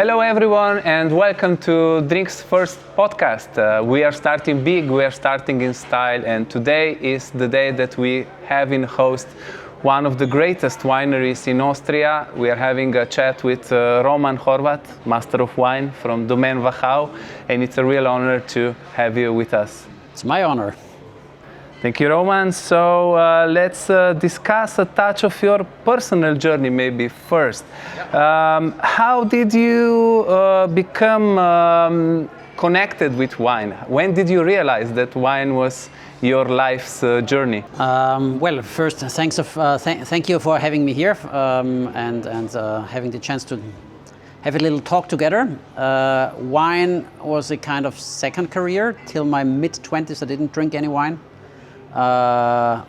Hello everyone and welcome to Drink's first podcast. We are starting big, we are starting in style, and today is the day that we have in host one of the greatest wineries in Austria. We are having a chat with Roman Horvath, Master of Wine from Domaene Wachau, and it's a real honor to have you with us. It's my honor. Thank you, Roman. So let's discuss a touch of your personal journey maybe first. How did you become connected with wine? When did you realize that wine was your life's journey? Well, first, thank you for having me here and having the chance to have a little talk together. Wine was a kind of second career. Till my mid-20s, I didn't drink any wine.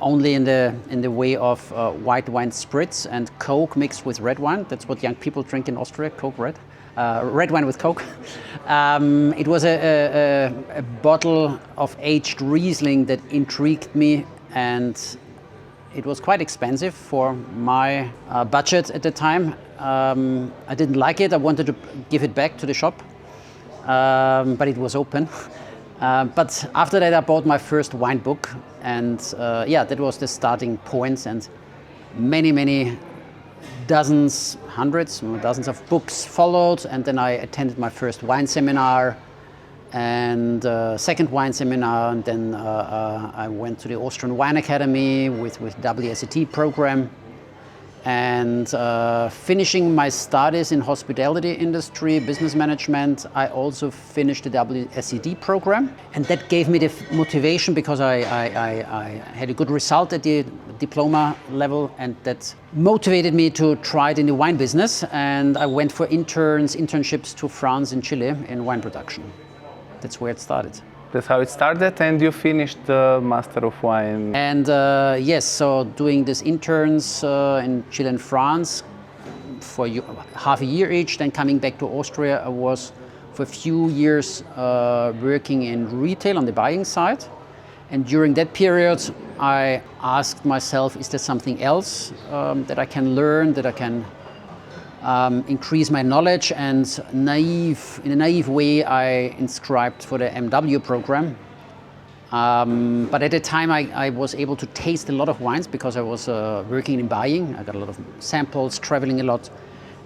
Only in the way of white wine spritz and Coke mixed with red wine. That's what young people drink in Austria, Coke red. Red wine with Coke. It was a bottle of aged Riesling that intrigued me, and it was quite expensive for my budget at the time. I didn't like it. I wanted to give it back to the shop, but it was open. But after that, I bought my first wine book, and that was the starting point. And many dozens of books followed, and then I attended my first wine seminar and second wine seminar, and then I went to the Austrian Wine Academy with WSET program. And finishing my studies in hospitality industry, business management, I also finished the WSET program. And that gave me the motivation because I had a good result at the diploma level, and that motivated me to try it in the wine business. And I went for internships to France and Chile in wine production. That's where it started. That's how it started, and you finished the Master of Wine. And yes, so doing these interns in Chile and France for half a year each, then coming back to Austria, I was for a few years working in retail on the buying side. And during that period, I asked myself, is there something else that I can learn, that I can increase my knowledge? And in a naive way, I inscribed for the MW program. But at the time, I was able to taste a lot of wines because I was working in buying. I got a lot of samples, traveling a lot.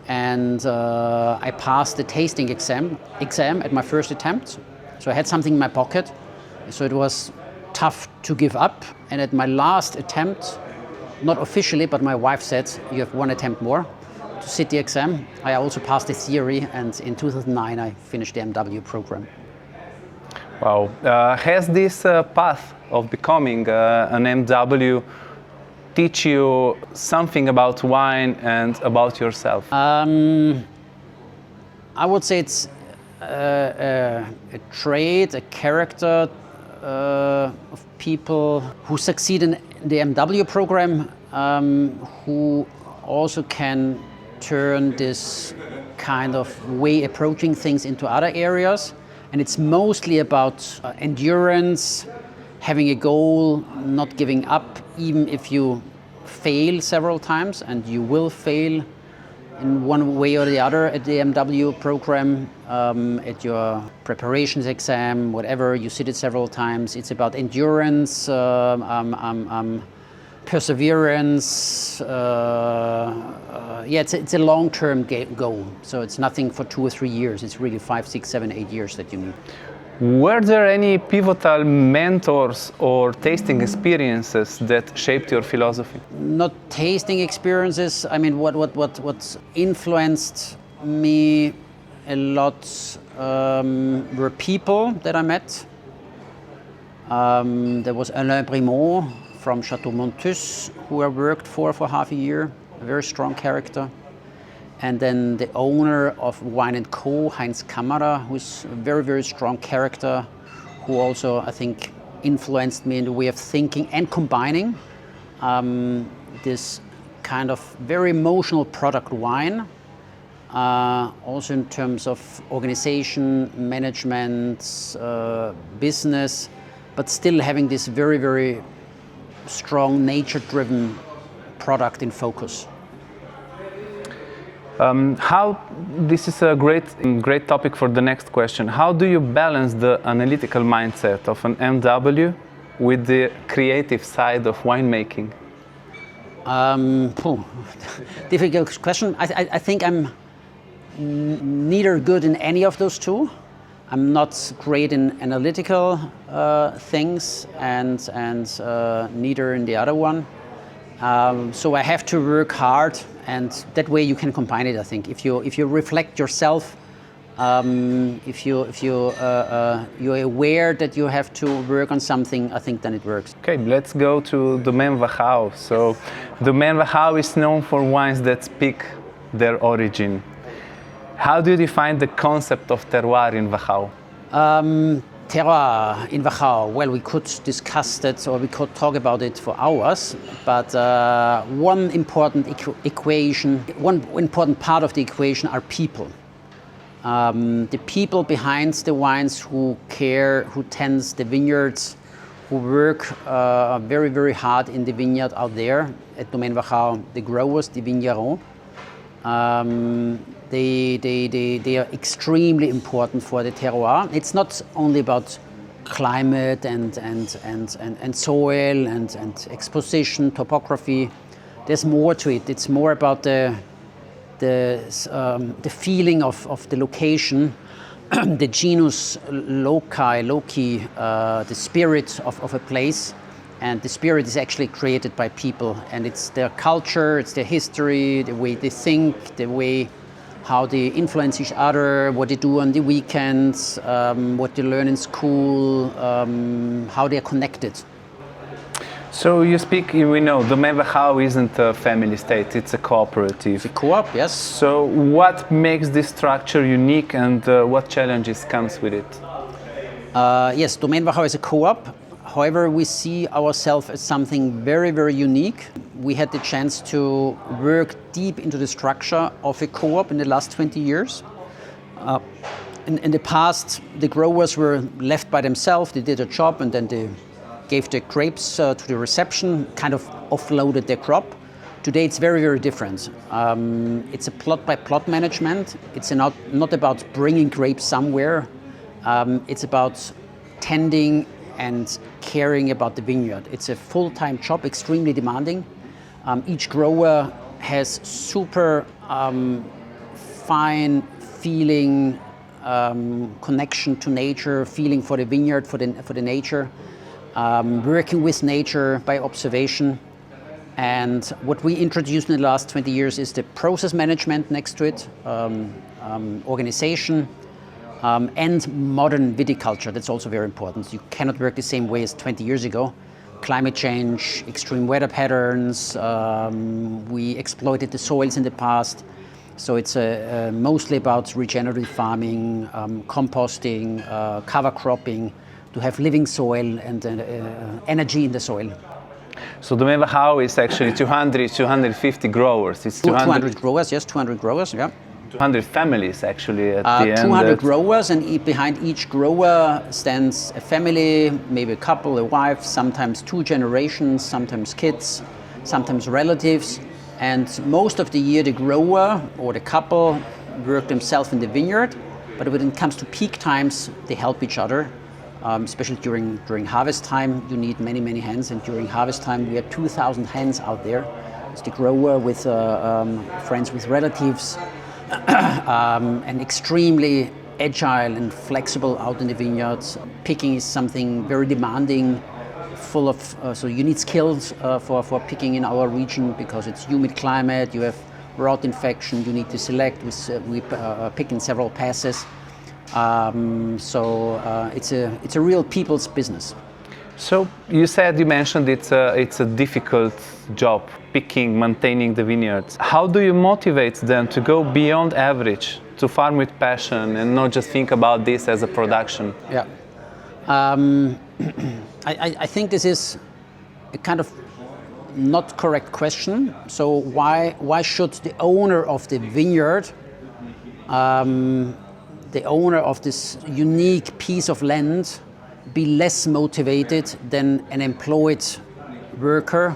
And I passed the tasting exam at my first attempt. So I had something in my pocket. So it was tough to give up. And at my last attempt, not officially, but my wife said, you have one attempt more to sit the exam. I also passed the theory, and in 2009 I finished the MW program. Wow. Has this path of becoming an MW teach you something about wine and about yourself? I would say it's a trait, a character of people who succeed in the MW program, who also can turn this kind of way approaching things into other areas. And it's mostly about endurance, having a goal, not giving up, even if you fail several times, and you will fail in one way or the other at the MW program, at your preparations exam, whatever, you sit it several times. It's about endurance, perseverance. It's a long-term goal. So it's nothing for 2 or 3 years. It's really 5, 6, 7, 8 years that you need. Were there any pivotal mentors or tasting experiences that shaped your philosophy? Not tasting experiences. I mean, what influenced me a lot were people that I met. There was Alain Brimont from Chateau Montus, who I worked for half a year, a very strong character. And then the owner of Wine & Co., Heinz Kammerer, who's a very, very strong character, who also, I think, influenced me in the way of thinking and combining this kind of very emotional product wine, also in terms of organization, management, business, but still having this very, very strong nature-driven product in focus. How this is a great topic for the next question. How do you balance the analytical mindset of an MW with the creative side of winemaking? Difficult question. I think I'm neither good in any of those two. I'm not great in analytical things, and neither in the other one. So I have to work hard, and that way you can combine it. I think if you reflect yourself, if you're aware that you have to work on something, I think then it works. Okay, let's go to Domaene Wachau. So Domaene Wachau is known for wines that speak their origin. How do you define the concept of terroir in Wachau? Terroir in Wachau, well, we could discuss that, or we could talk about it for hours, but one important important part of the equation are people. The people behind the wines who care, who tends the vineyards, who work very, very hard in the vineyard out there at Domaene Wachau, the growers, the vignerons. They are extremely important for the terroir. It's not only about climate and soil and exposition, topography. There's more to it. It's more about the feeling of the location, the genus loci, the spirit of a place. And the spirit is actually created by people, and it's their culture, it's their history, the way they think, the way how they influence each other, what they do on the weekends, what they learn in school, how they are connected. So you speak, we know, Domaene Wachau isn't a family state, it's a cooperative. It's a co-op, yes. So what makes this structure unique, and what challenges comes with it? Yes, Domaene Wachau is a co-op. However, we see ourselves as something very, very unique. We had the chance to work deep into the structure of a co-op in the last 20 years. In the past, the growers were left by themselves, they did a job, and then they gave the grapes to the reception, kind of offloaded their crop. Today it's very, very different. It's a plot-by-plot management. It's not about bringing grapes somewhere. It's about tending and caring about the vineyard. It's a full-time job, extremely demanding. Each grower has super fine feeling, connection to nature, feeling for the vineyard, for the nature, working with nature by observation. And what we introduced in the last 20 years is the process management next to it, organization, and modern viticulture. That's also very important. You cannot work the same way as 20 years ago. Climate change, extreme weather patterns, we exploited the soils in the past. So it's mostly about regenerative farming, composting, cover cropping, to have living soil and energy in the soil. So Domaene Wachau is actually 250 growers. It's 200 growers, yes, 200 growers, yeah. 200 families actually at the end. 200 growers, and behind each grower stands a family, maybe a couple, a wife, sometimes 2 generations, sometimes kids, sometimes relatives. And most of the year the grower or the couple work themselves in the vineyard, but when it comes to peak times, they help each other. Especially during harvest time, you need many, many hands, and during harvest time we have 2,000 hands out there. It's the grower with friends, with relatives, and extremely agile and flexible out in the vineyards. Picking is something very demanding, full of, so you need skills for picking in our region because it's humid climate, you have rot infection, you need to select, we pick in several passes. It's a real people's business. So you mentioned it's a difficult job, picking, maintaining the vineyards. How do you motivate them to go beyond average, to farm with passion and not just think about this as a production? Yeah, I think this is a kind of not correct question. So why should the owner of the vineyard, the owner of this unique piece of land, be less motivated than an employed worker,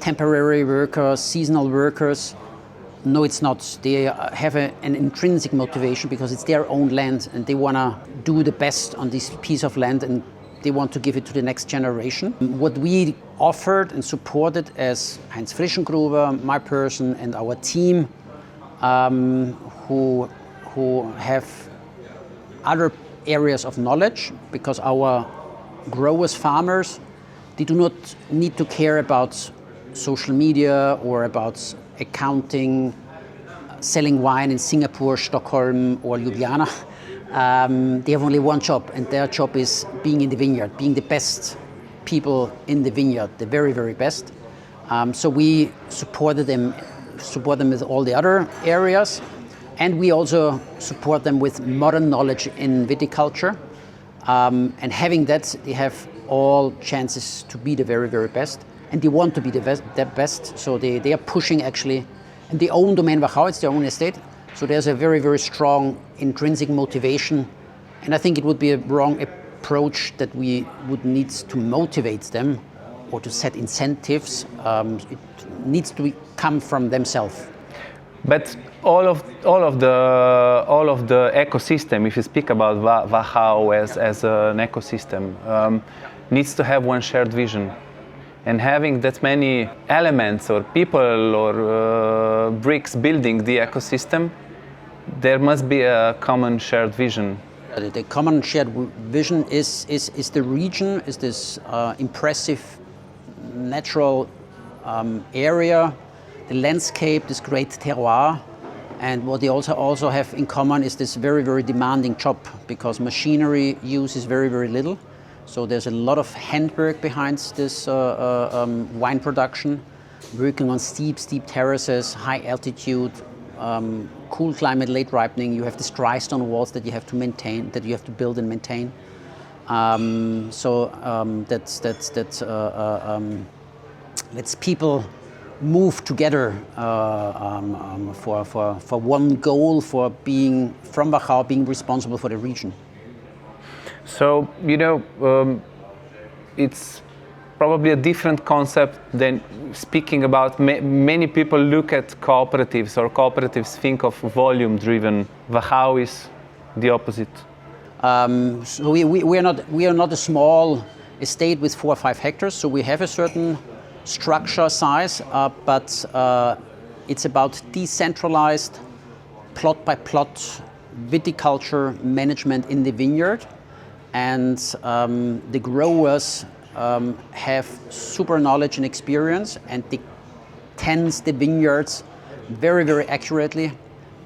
temporary worker, seasonal workers, No, it's not. They have an intrinsic motivation because it's their own land and they want to do the best on this piece of land and they want to give it to the next generation. What we offered and supported as Heinz Frischengruber, my person, and our team, who have other areas of knowledge, because our growers, farmers, they do not need to care about social media or about accounting, selling wine in Singapore, Stockholm, or Ljubljana. They have only one job, and their job is being in the vineyard, being the best people in the vineyard, the very, very best. So we support them with all the other areas, and we also support them with modern knowledge in viticulture. And having that, they have all chances to be the very, very best. And they want to be the best, so they are pushing actually, and they own Domaene Wachau, it's their own estate, so there's a very, very strong intrinsic motivation, and I think it would be a wrong approach that we would need to motivate them or to set incentives. It needs to come from themselves. But all of the ecosystem, if you speak about Wachauu as an ecosystem, needs to have one shared vision. And having that many elements or people or bricks building the ecosystem, there must be a common shared vision. The common shared vision is the region, is this impressive natural area, the landscape, this great terroir. And what they also have in common is this very, very demanding job, because machinery use is very, very little. So there's a lot of handwork behind this wine production, working on steep terraces, high altitude, cool climate, late ripening. You have these dry stone walls that you have to maintain, that you have to build and maintain. Lets people move together for one goal, for being from Wachauu, being responsible for the region. So, it's probably a different concept than speaking about, many people look at cooperatives, or cooperatives think of volume-driven. Wachauu is the opposite. So we are not a small estate with 4 or 5 hectares, so we have a certain structure size, but it's about decentralized, plot by plot viticulture management in the vineyard. And the growers have super knowledge and experience, and they tend the vineyards very, very accurately,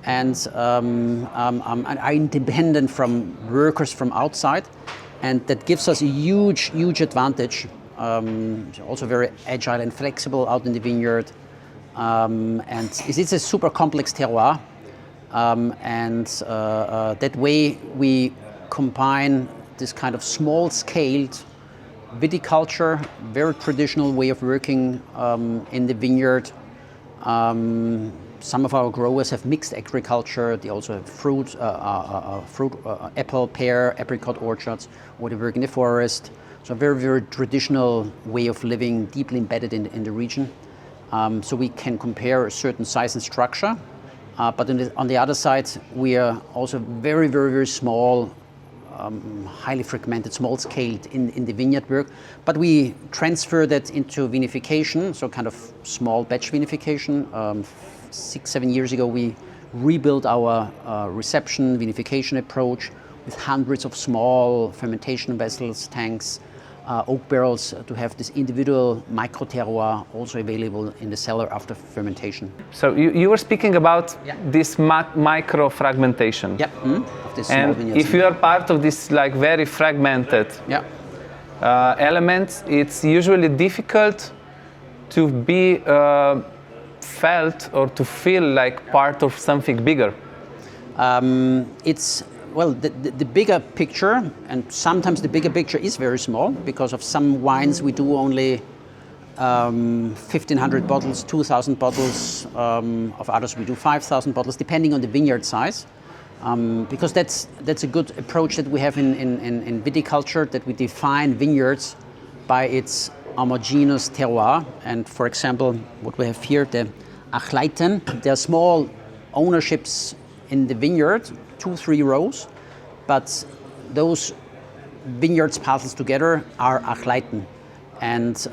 and are independent from workers from outside, and that gives us a huge advantage. Also very agile and flexible out in the vineyard, and it's a super complex terroir, and that way we combine this kind of small-scaled viticulture, very traditional way of working in the vineyard. Some of our growers have mixed agriculture. They also have fruit, apple, pear, apricot orchards, or they work in the forest. So a very, very traditional way of living, deeply embedded in the region. So we can compare a certain size and structure. But on the other side, we are also very, very, very small, highly fragmented, small-scaled in the vineyard work, but we transfer that into vinification, so kind of small batch vinification. 6-7 years ago, we rebuilt our reception vinification approach with hundreds of small fermentation vessels, tanks, oak barrels, to have this individual micro terroir also available in the cellar after fermentation. So you were speaking about this micro fragmentation. Yeah. Of this and small if you are part of this very fragmented elements, it's usually difficult to be felt or to feel like part of something bigger. Well, the bigger picture, and sometimes the bigger picture is very small, because of some wines we do only 1,500 bottles, 2,000 bottles, of others we do 5,000 bottles, depending on the vineyard size. Because that's a good approach that we have in viticulture, that we define vineyards by its homogeneous terroir. And for example, what we have here, the Achleiten. They're small ownerships in the vineyard, 2-3 rows, but those vineyards parcels together are Achleiten. And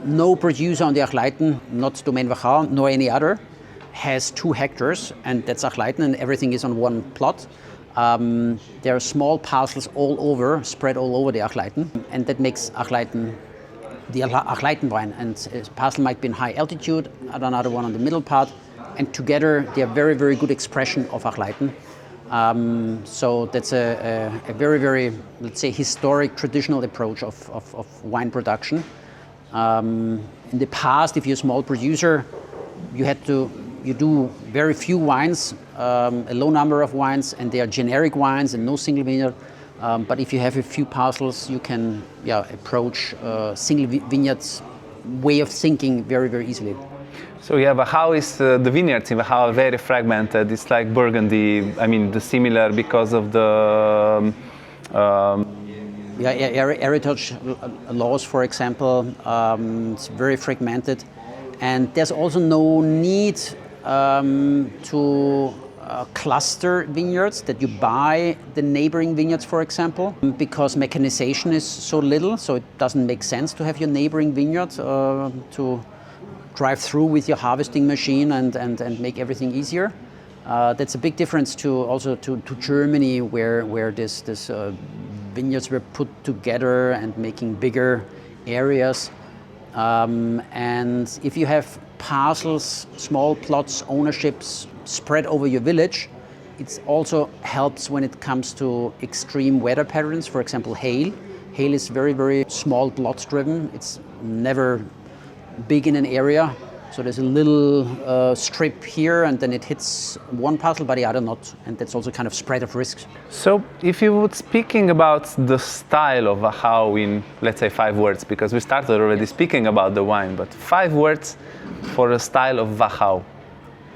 no producer on the Achleiten, not Domaene Wachau nor any other, has 2 hectares, and that's Achleiten, and everything is on one plot. There are small parcels all over, spread all over the Achleiten, and that makes Achleiten the Achleiten wine. And a parcel might be in high altitude, another one on the middle part, and together they are very, very good expression of Achleiten. So that's a very, very, let's say, historic, traditional approach of wine production. In the past, if you're a small producer, you do very few wines, a low number of wines, and they are generic wines and no single vineyard. But if you have a few parcels, you can approach single vineyards way of thinking very, very easily. So yeah, Wachauu is the vineyards in Wachauu are very fragmented. It's like Burgundy. I mean, the similar because of the heritage laws, for example. It's very fragmented, and there's also no need to cluster vineyards, that you buy the neighboring vineyards, for example, because mechanization is so little, so it doesn't make sense to have your neighboring vineyard to drive through with your harvesting machine and make everything easier. That's a big difference to Germany, where this vineyards were put together and making bigger areas. And if you have parcels, small plots, ownerships spread over your village, it also helps when it comes to extreme weather patterns. For example, hail. Hail is very, very small plot driven. It's never big in an area. So there's a little strip here, and then it hits one parcel, but the other not. And that's also kind of spread of risks. So if you would speaking about the style of Wachauu in, let's say, 5 words, because we started already speaking about the wine, but 5 words for a style of Wachauu,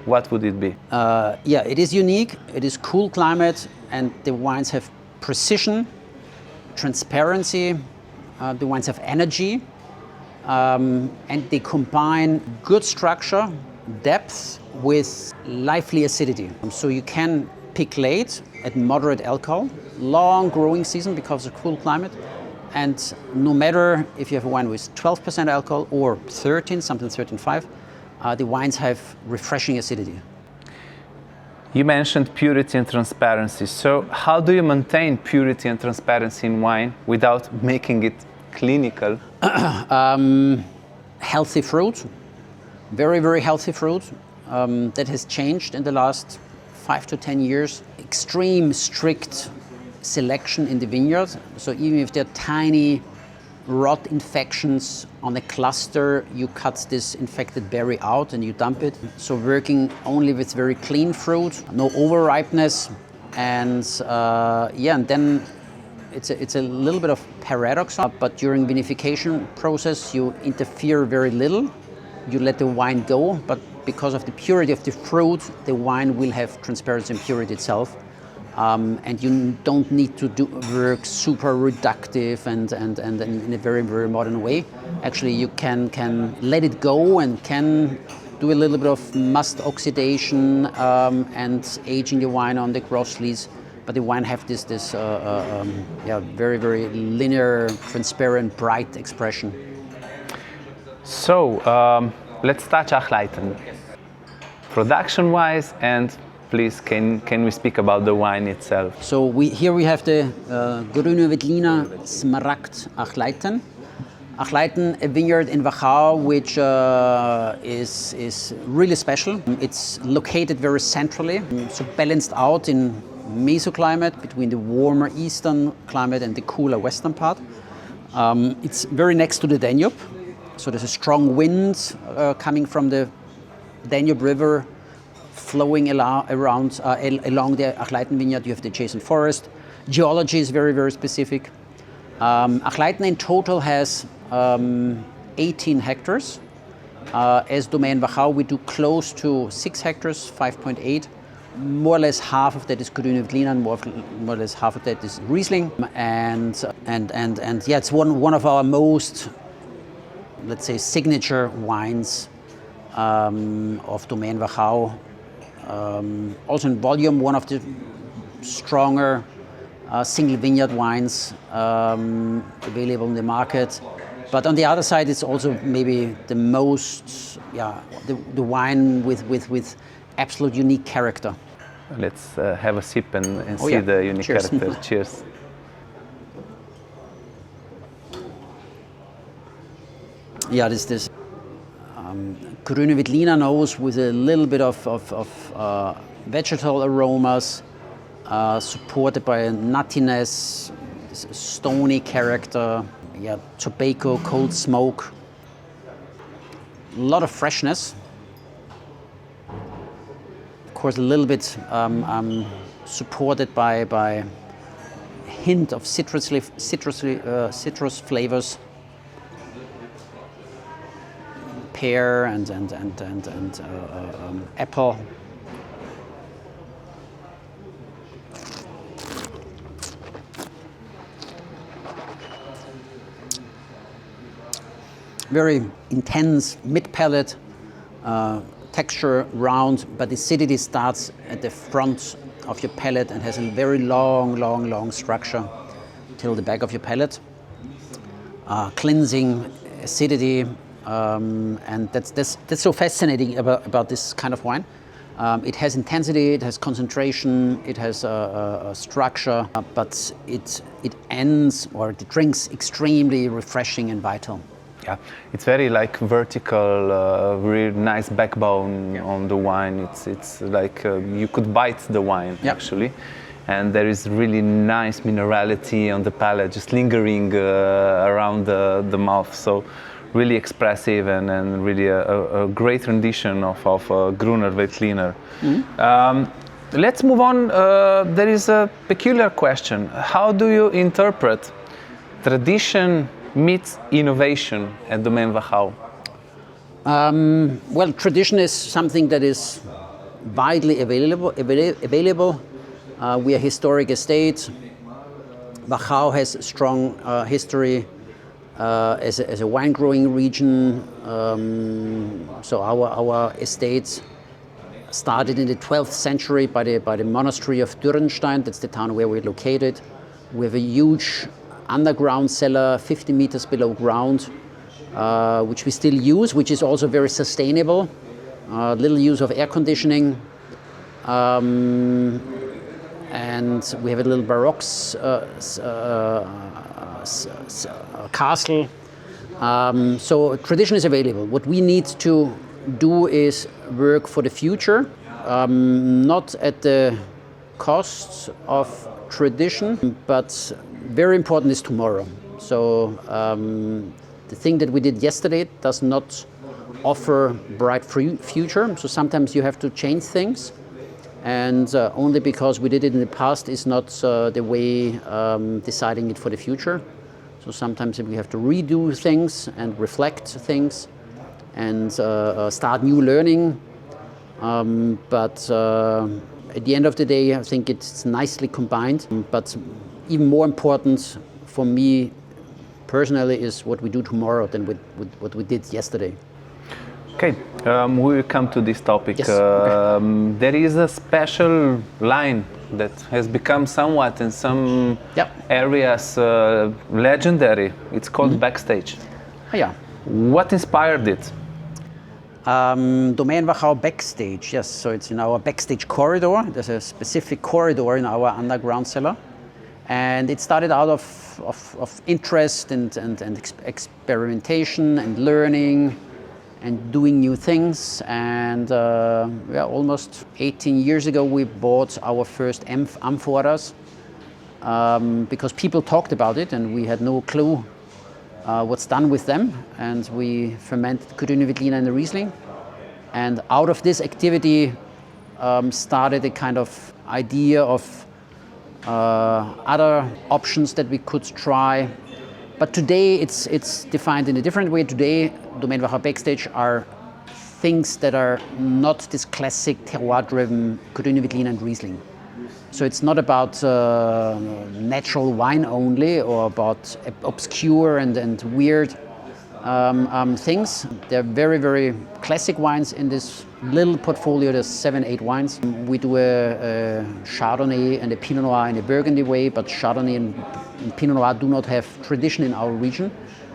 what would it be? It is unique. It is cool climate, and the wines have precision, transparency. The wines have energy. And they combine good structure, depth, with lively acidity. So you can pick late at moderate alcohol, long growing season because of cool climate. And no matter if you have a wine with 12% alcohol or 13, something 13.5, the wines have refreshing acidity. You mentioned purity and transparency. So how do you maintain purity and transparency in wine without making it clinical? Healthy fruit, very, very healthy fruit. That has changed in the last 5 to 10 years. Extreme strict selection in the vineyard. So even if there are tiny rot infections on a cluster, you cut this infected berry out and you dump it. So working only with very clean fruit, no over ripeness, and and then it's a little bit of paradox, but during vinification process you interfere very little. You let the wine go, but because of the purity of the fruit, the wine will have transparency and purity itself. And you don't need to work super reductive and in a very, very modern way. Actually, you can let it go and can do a little bit of must oxidation and aging the wine on the gross lees. But the wine have this very, very linear, transparent, bright expression. So let's touch Achleiten. Production-wise, and please, can we speak about the wine itself? So here we have the Grüne Veltliner Smaragd Achleiten. Achleiten, a vineyard in Wachauu, which is really special. It's located very centrally, so balanced out in mesoclimate between the warmer eastern climate and the cooler western part. It's very next to the Danube, so there's a strong wind coming from the Danube River, flowing along the Achleiten vineyard. You have the adjacent forest. Geology is very, very specific. Achleiten in total has 18 hectares. As Domaene Wachau, we do close to 6 hectares, 5.8. More or less half of that is Grüne Veltliner, and more or less half of that is Riesling. And it's one of our most, let's say, signature wines. of Domaene Wachau. Also in volume, one of the stronger single vineyard wines available in the market. But on the other side, it's also maybe the most, the wine with absolute unique character. Let's have a sip and see the unique Cheers. character. Cheers. Yeah, this grüne Veltliner nose with a little bit of vegetal aromas, supported by a nuttiness, stony character, tobacco, cold smoke, a lot of freshness. Of course, a little bit supported by a hint of citrus flavors, pear and apple. Very intense mid-palate, texture round, but the acidity starts at the front of your palate and has a very long structure till the back of your palate. Cleansing acidity, and that's so fascinating about this kind of wine. It has intensity, it has concentration, it has a structure, but it ends, or the drink's extremely refreshing and vital. Yeah, it's very like vertical, really nice backbone on the wine. It's like you could bite the wine actually, and there is really nice minerality on the palate, just lingering around the mouth. So really expressive and really a great rendition of Gruner Veltliner. Let's move on. There is a peculiar question. How do you interpret tradition meets innovation at Domaene Wachau? Well, tradition is something that is widely available. We are a historic estate. Wachau has a strong history as a wine growing region. So our estate started in the 12th century by the monastery of Dürrenstein. That's the town where we're located. We have a huge underground cellar, 50 meters below ground, which we still use, which is also very sustainable. Little use of air conditioning, and we have a little Baroque castle. So tradition is available. What we need to do is work for the future, not at the cost of tradition, but very important is tomorrow. So the thing that we did yesterday does not offer bright future. So sometimes you have to change things, and only because we did it in the past is not the way deciding it for the future. So sometimes we have to redo things and reflect things and start new learning. But at the end of the day, I think it's nicely combined. But even more important for me personally is what we do tomorrow than what we did yesterday. Okay, we will come to this topic. Yes. Okay. There is a special line that has become somewhat in some areas legendary. It's called Backstage. Oh, yeah. What inspired it? Domaene Wachau Backstage, yes. So it's in our backstage corridor. There's a specific corridor in our underground cellar. And it started out of interest and experimentation and learning and doing new things. And almost 18 years ago, we bought our first amphoras because people talked about it and we had no clue what's done with them. And we fermented Grüne Veltliner and the Riesling. And out of this activity started a kind of idea of other options that we could try. But today it's defined in a different way. Today, Domaene Wachau Backstage are things that are not this classic terroir-driven Grüne Veltliner and Riesling. So it's not about natural wine only or about obscure and weird things. They're very, very classic wines in this little portfolio. There's 7, 8 wines. We do a Chardonnay and a Pinot Noir in a Burgundy way, but Chardonnay and Pinot Noir do not have tradition in our region.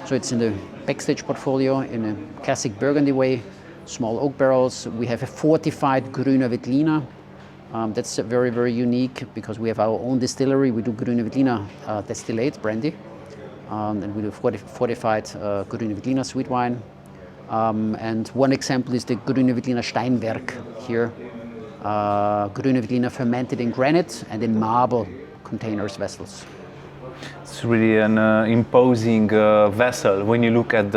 So it's in the backstage portfolio in a classic Burgundy way, small oak barrels. We have a fortified Grüner Veltliner. That's very, very unique because we have our own distillery. We do Grüner Veltliner distillate, brandy. And we do fortified Grüner Veltliner sweet wine. And one example is the Grüner Veltliner Steinwerk here. Grüner Veltliner fermented in granite and in marble containers, vessels. It's really an imposing vessel when you look at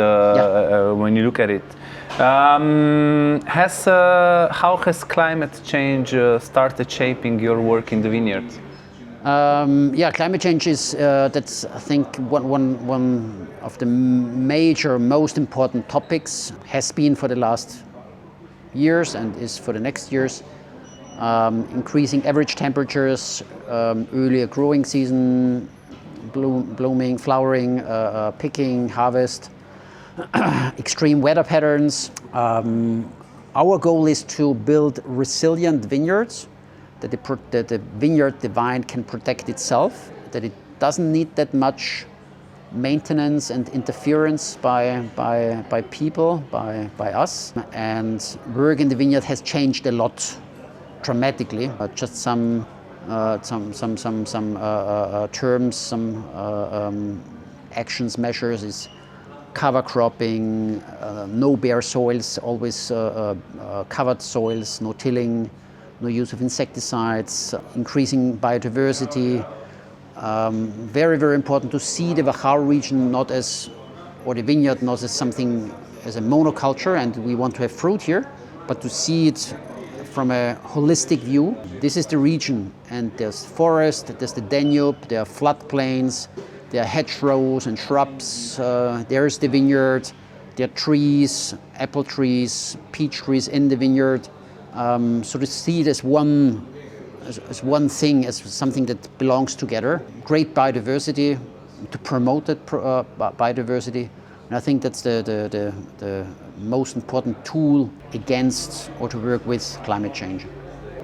it. How has climate change started shaping your work in the vineyard? Climate change is that's I think one of the major, most important topics has been for the last years and is for the next years. Increasing average temperatures, earlier growing season, blooming, flowering, picking, harvest, extreme weather patterns. Our goal is to build resilient vineyards, that the vineyard, the vine can protect itself, that it doesn't need that much maintenance and interference by people, by us. And work in the vineyard has changed a lot, dramatically. Just some terms, some actions, measures is cover cropping, no bare soils, always covered soils, no tilling, no use of insecticides, increasing biodiversity. Very, very important to see the Wachauu region not as, or the vineyard not as something, as a monoculture, and we want to have fruit here, but to see it from a holistic view. This is the region, and there's forest, there's the Danube, there are floodplains, there are hedgerows and shrubs, there's the vineyard, there are trees, apple trees, peach trees in the vineyard. So to see it as one thing, as something that belongs together. Great biodiversity, to promote that biodiversity. And I think that's the most important tool against or to work with climate change.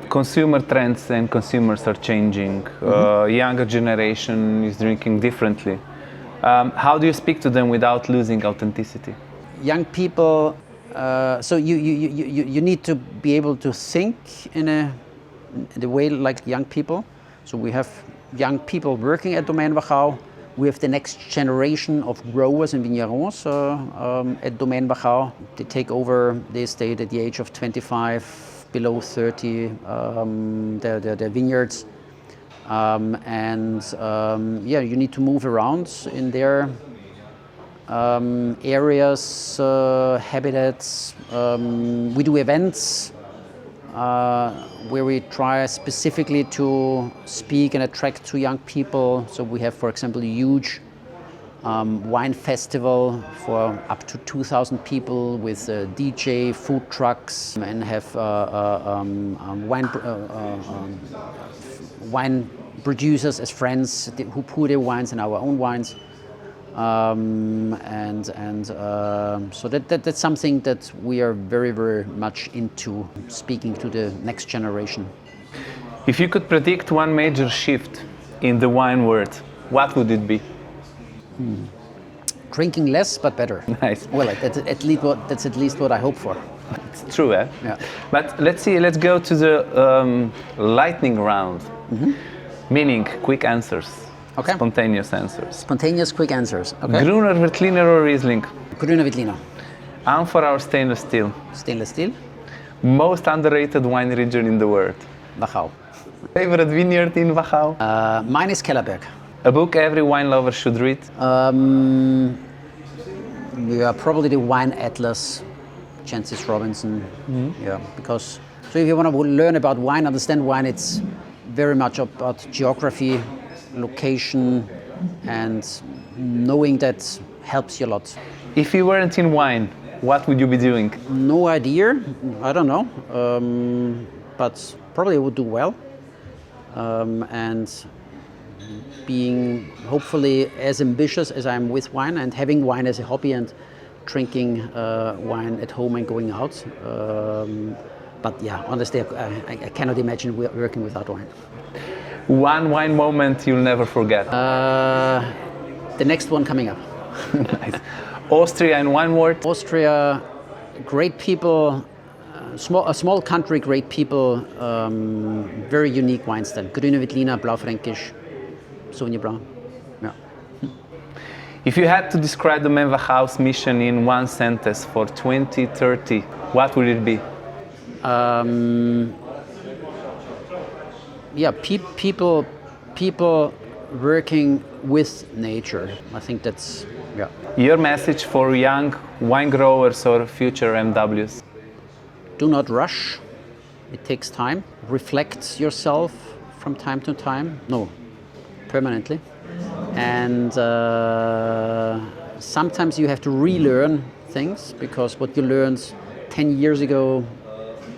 Consumer trends and consumers are changing. Younger generation is drinking differently. How do you speak to them without losing authenticity? Young people, so you need to be able to think in the way like young people. So we have young people working at Domaene Wachau. We have the next generation of growers and vignerons at Domaene Wachau. They take over the estate at the age of 25, below 30, their vineyards. You need to move around in their areas, habitats. We do events where we try specifically to speak and attract to young people. So we have, for example, a huge wine festival for up to 2,000 people with DJ, food trucks, and have wine producers as friends who pour their wines in our own wines. So that's something that we are very, very much into, speaking to the next generation. If you could predict one major shift in the wine world, what would it be? Drinking less but better. Nice. Well, that's at least what I hope for. It's true, eh? Yeah. But let's go to the lightning round, meaning quick answers. Okay. Spontaneous answers. Spontaneous, quick answers. Okay. Grüner Veltliner or Riesling? Grüner Veltliner. Amphora or stainless steel? Stainless steel. Most underrated wine region in the world? Wachauu. Favorite vineyard in Wachauu? Mine is Kellerberg. A book every wine lover should read? Probably the Wine Atlas, Jancis Robinson. Yeah, because so if you want to learn about wine, understand wine, it's very much about geography, location, and knowing that helps you a lot. If you weren't in wine, what would you be doing? No idea. I don't know. But probably I would do well. And being hopefully as ambitious as I am with wine and having wine as a hobby and drinking wine at home and going out. But yeah, honestly, I cannot imagine working without wine. One wine moment you'll never forget. The next one coming up. Nice. Austria in one word. Austria, great people, a small country, great people, very unique wine style. Grüne Veltliner, Blaufränkisch, Sauvignon Blanc. Yeah. If you had to describe the Domaene Wachau's mission in one sentence for 2030, what would it be? People working with nature. I think that's, yeah. Your message for young wine growers or future MWs? Do not rush. It takes time. Reflect yourself from time to time. No, permanently. And sometimes you have to relearn things because what you learned 10 years ago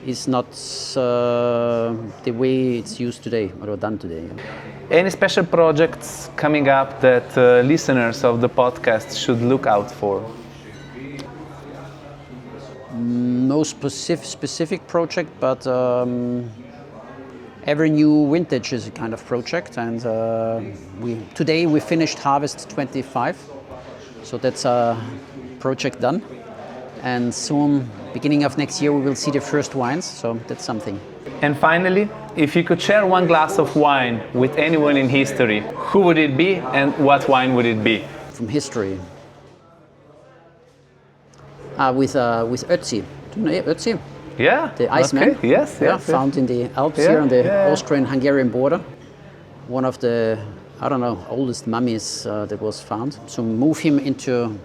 is not the way it's used today or done today. Any special projects coming up that listeners of the podcast should look out for? No specific project, but every new vintage is a kind of project. And today we finished Harvest 25, so that's a project done. And soon, beginning of next year, we will see the first wines, so that's something. And finally, if you could share one glass of wine with anyone in history, who would it be and what wine would it be? From history. With Ötzi. Do you know Ötzi? Yeah. The Iceman. Okay. Yes, yeah, yes. Found in the Alps here on the Austrian-Hungarian border. One of the, I don't know, oldest mummies that was found. So move him into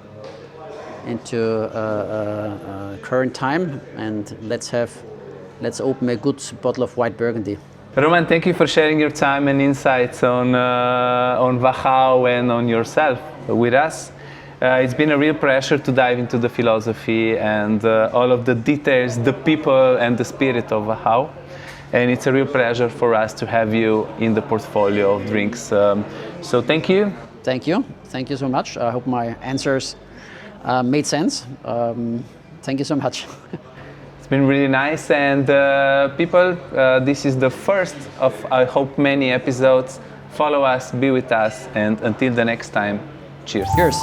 current time, and let's open a good bottle of white Burgundy. Roman, thank you for sharing your time and insights on Wachauu and on yourself with us. It's been a real pleasure to dive into the philosophy and all of the details, the people and the spirit of Wachauu. And it's a real pleasure for us to have you in the portfolio of drinks. So thank you. Thank you. Thank you so much. I hope my answers made sense. Thank you so much. It's been really nice. And people, this is the first of, I hope, many episodes. Follow us, be with us, and until the next time, cheers. Cheers.